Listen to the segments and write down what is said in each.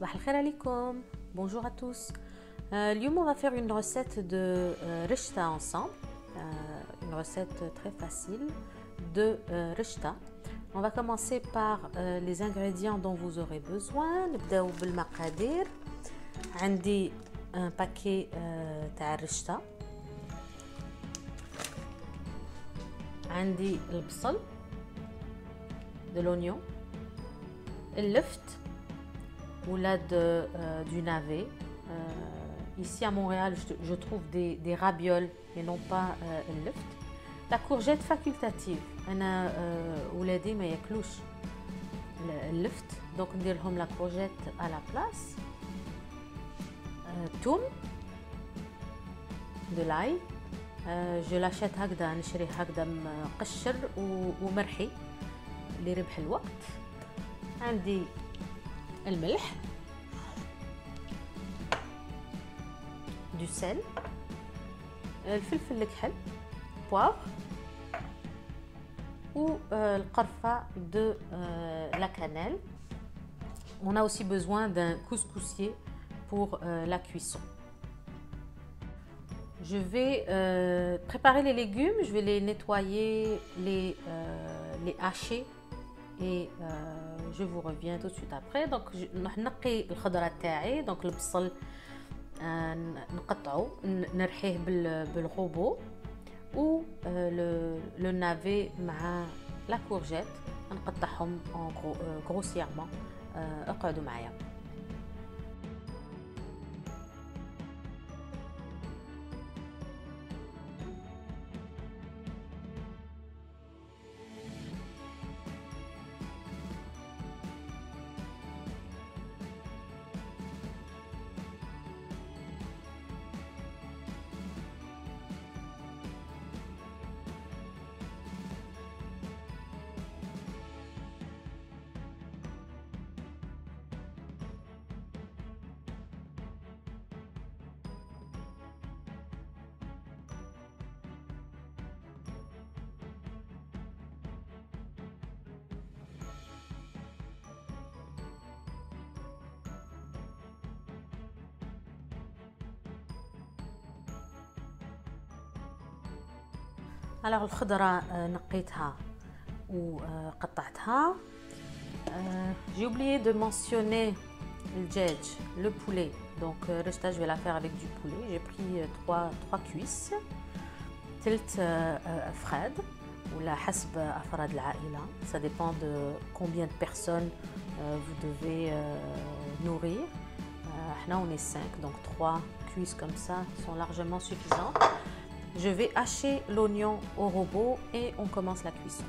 صباح الخير عليكم. Bonjour à tous. اليوم on va faire une recette de rechta ensemble. Une recette très facile de rechta. On va commencer par les ingrédients dont vous aurez besoin. نبداو بالمقادير. عندي un paquet تاع الرشتا. عندي البصل de l'oignon, اللفت ou du navet. Ici à Montréal, je trouve des ravioles et non pas اللفت. La courgette facultative. أنا ولادي ما ياكلوش اللفت donc ندير لهم la courgette à la place. توم de l'ail. je l'achète هكذا نشريه هكذا مقشر ومرحي لربح الوقت. عندي الملح du sel, الفلفل الكحل poivre ou القرفة de la cannelle. On a aussi besoin d'un couscoussier pour la cuisson. Je vais préparer les légumes, je vais les nettoyer, les hacher et je vous reviens tout de suite après. Donc نقي الخضرة تاعي. Donc البصل نقطعه نرحيه بالغوبو و le navet مع la courgette نقطعهم grossièrement. اقعدوا معايا. Alors الخضرة نقيتها وقطعتها. J'ai oublié de mentionner le poulet. Donc rechta, je vais la faire avec du poulet. J'ai pris 3 cuisses. تلت أفراد ولا حسب أفراد العائلة. Ça dépend de combien de personnes vous devez nourrir. احنا on est 5, donc 3 cuisses comme ça sont largement suffisantes. Je vais hacher l'oignon au robot et on commence la cuisson.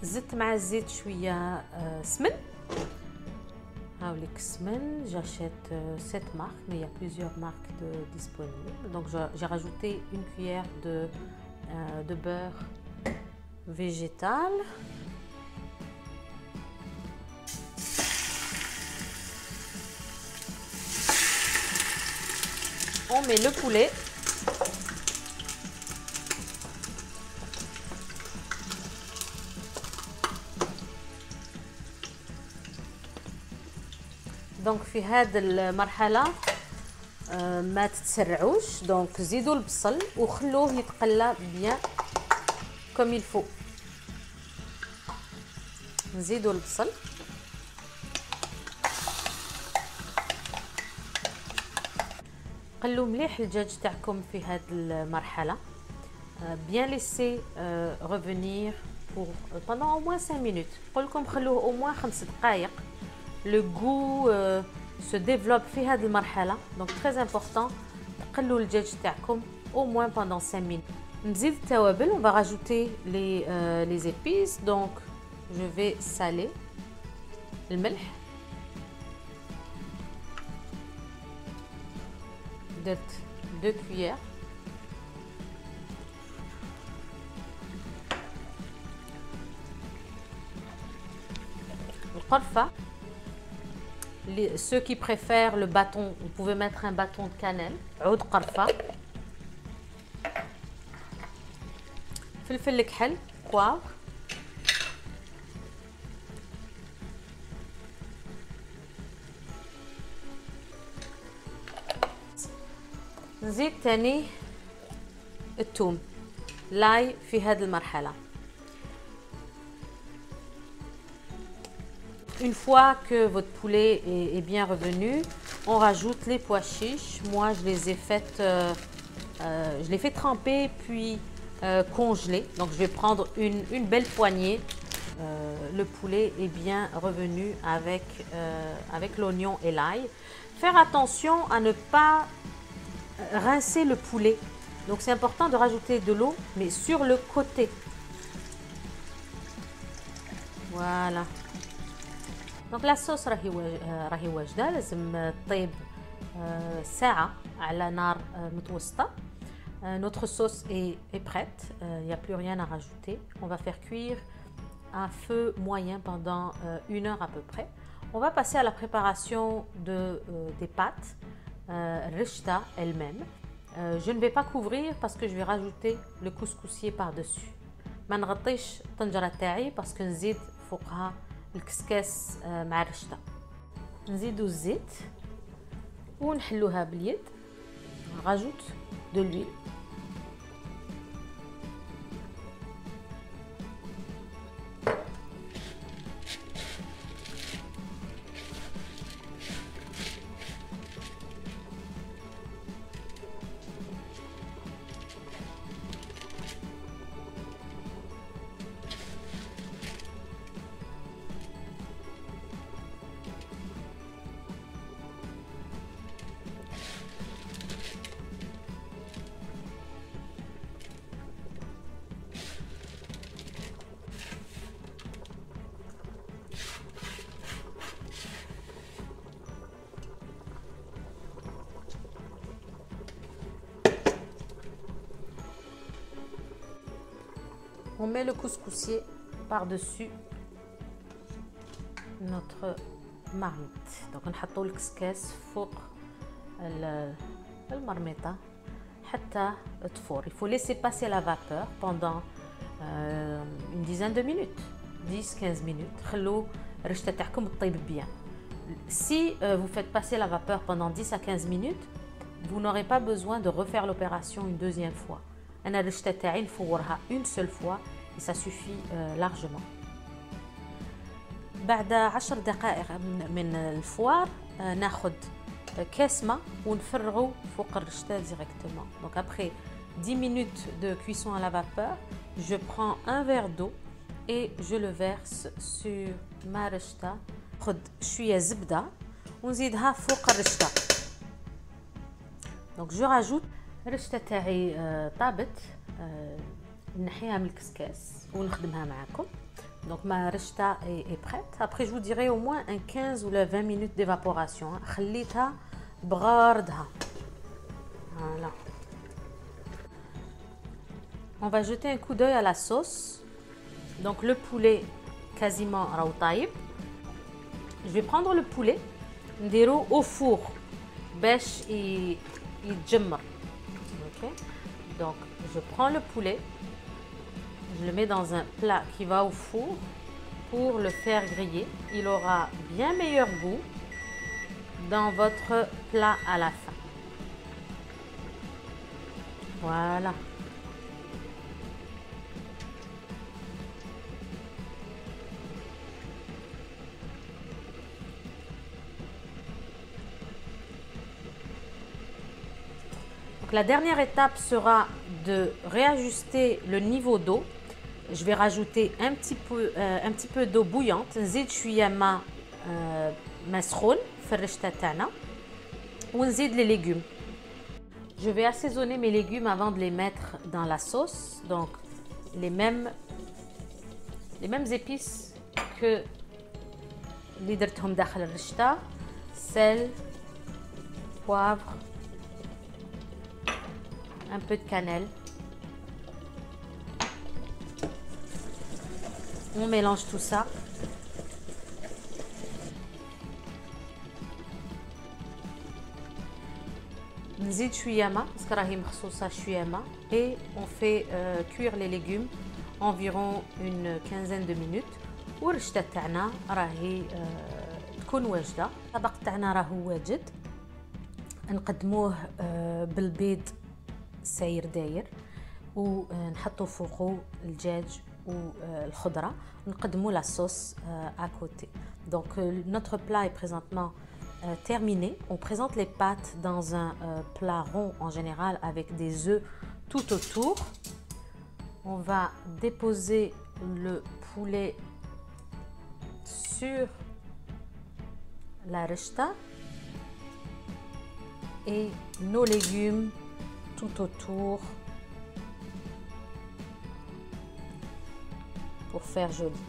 زدت مع الزيت شويه سمن. هاوليك السمن. j'achète cette marque mais il y a plusieurs marques disponibles. Donc j'ai rajouté une cuillère de beurre végétal. On met le poulet. دونك في هذه المرحله ما تتسرعوش. دونك زيدوا البصل وخلوه يتقلى بيان كوم يلفو. نزيدوا البصل قلوا مليح الدجاج تاعكم في هذه المرحله. bien laisser revenir pour pendant au moins 5 minutes. نقول لكم خلوه au moins 5 دقائق. Le goût se développe في هذه المرحلة. Donc très important تقلوا الدجاج تاعكم au moins pendant 5 minutes. نزيد التوابل. On va rajouter les épices. Donc je vais saler الملح. درت 2 cuillères. القرفة. Ceux qui préfèrent le bâton, vous pouvez mettre un bâton de cannelle. عود قرفة. فلفل الكحل poivre. نزيد تاني الثوم لاي في هذه المرحلة. Une fois que votre poulet est bien revenu, on rajoute les pois chiches. Moi, je les ai faites, je les fais tremper puis congeler. Donc, je vais prendre une belle poignée. Le poulet est bien revenu avec l'oignon et l'ail. Faire attention à ne pas rincer le poulet. Donc, c'est important de rajouter de l'eau, mais sur le côté. Voilà. Donc la sauce راهي واجده. لازم تطيب ساعه على نار متوسطه. Notre sauce est prête. Il n'y a plus rien à rajouter. On va faire cuire à feu moyen pendant 1 heure à peu près. On va passer à la préparation des pâtes. Rechta elle-même. Je ne vais pas couvrir parce que je vais rajouter le couscoussier par-dessus. ما نغطيش الطنجره تاعي parce que نزيد فوقها الكسكاس مع الرشطة. نزيدو الزيت ونحلوها باليد. راجوت دو لويل. On met le couscoussier par-dessus notre marmite. Donc نحطوا الكسكاس فوق المرميطة حتى تفور. Il faut laisser passer la vapeur pendant une dizaine de minutes, 10-15 minutes. خلوا الرشتة تاعكم تطيب bien. Si vous faites passer la vapeur pendant 10 à 15 minutes, vous n'aurez pas besoin de refaire l'opération une deuxième fois. أنا الرشتة تاعي نفورها une seule fois et ça suffit largement. بعد 10 دقائق من الفوار ناخذ كاسمة ونفرغو فوق الرشتة directement. Donc après 10 minutes de cuisson à la vapeur, je prends un verre d'eau et je le verse sur ma رشتة. ناخذ شوية زبدة ونزيدها فوق الرشتة. Donc je rajoute الرشتة تاعي طابت. نحيها من الكسكاس ونخدمها معكم. Donc ma rechta est prête. Après je vous dirai au moins un 15 ou 20 minutes d'évaporation. خليتها بغاردها. Voilà. On va jeter un coup d'œil à la sauce. Donc le poulet quasiment راهو طايب. Je vais prendre le poulet نديرو au four باش يتجمر. OK. Donc je prends le poulet. Je le mets dans un plat qui va au four pour le faire griller. Il aura bien meilleur goût dans votre plat à la fin. Voilà. Donc la dernière étape sera de réajuster le niveau d'eau. Je vais rajouter un petit peu d'eau bouillante. نزيد شوية ماء مسخون في الرشتة تاعنا ونزيد les légumes. Je vais assaisonner mes légumes avant de les mettre dans la sauce. Donc, les mêmes épices que اللي درتهم داخل الرشتة. Sel, poivre, un peu de cannelle. On mélange tout ça. نزيد شوية ماء باسكو راهي مخصوصة شوية ماء et on fait cuire les légumes environ une quinzaine de minutes. والرشتة تاعنا راهي تكون واجدة. الطبق تاعنا راهو واجد. نقدموه بالبيض ساير داير ونحطو فوقو الدجاج والخضرة ونقدمو لا sauce à côté. Donc notre plat est présentement terminé. On présente les pâtes dans un plat rond en général avec des œufs tout autour. On va déposer le poulet sur la rishta et nos légumes tout autour pour faire joli.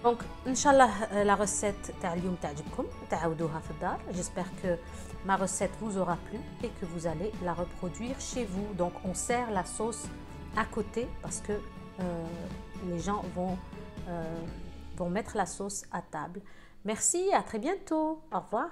Donc, Inch'Allah, la recette تاع اليوم تعجبكم تعاودوها في الدار. J'espère que ma recette vous aura plu et que vous allez la reproduire chez vous. Donc, on sert la sauce à côté parce que les gens vont mettre la sauce à table. Merci, à très bientôt. Au revoir.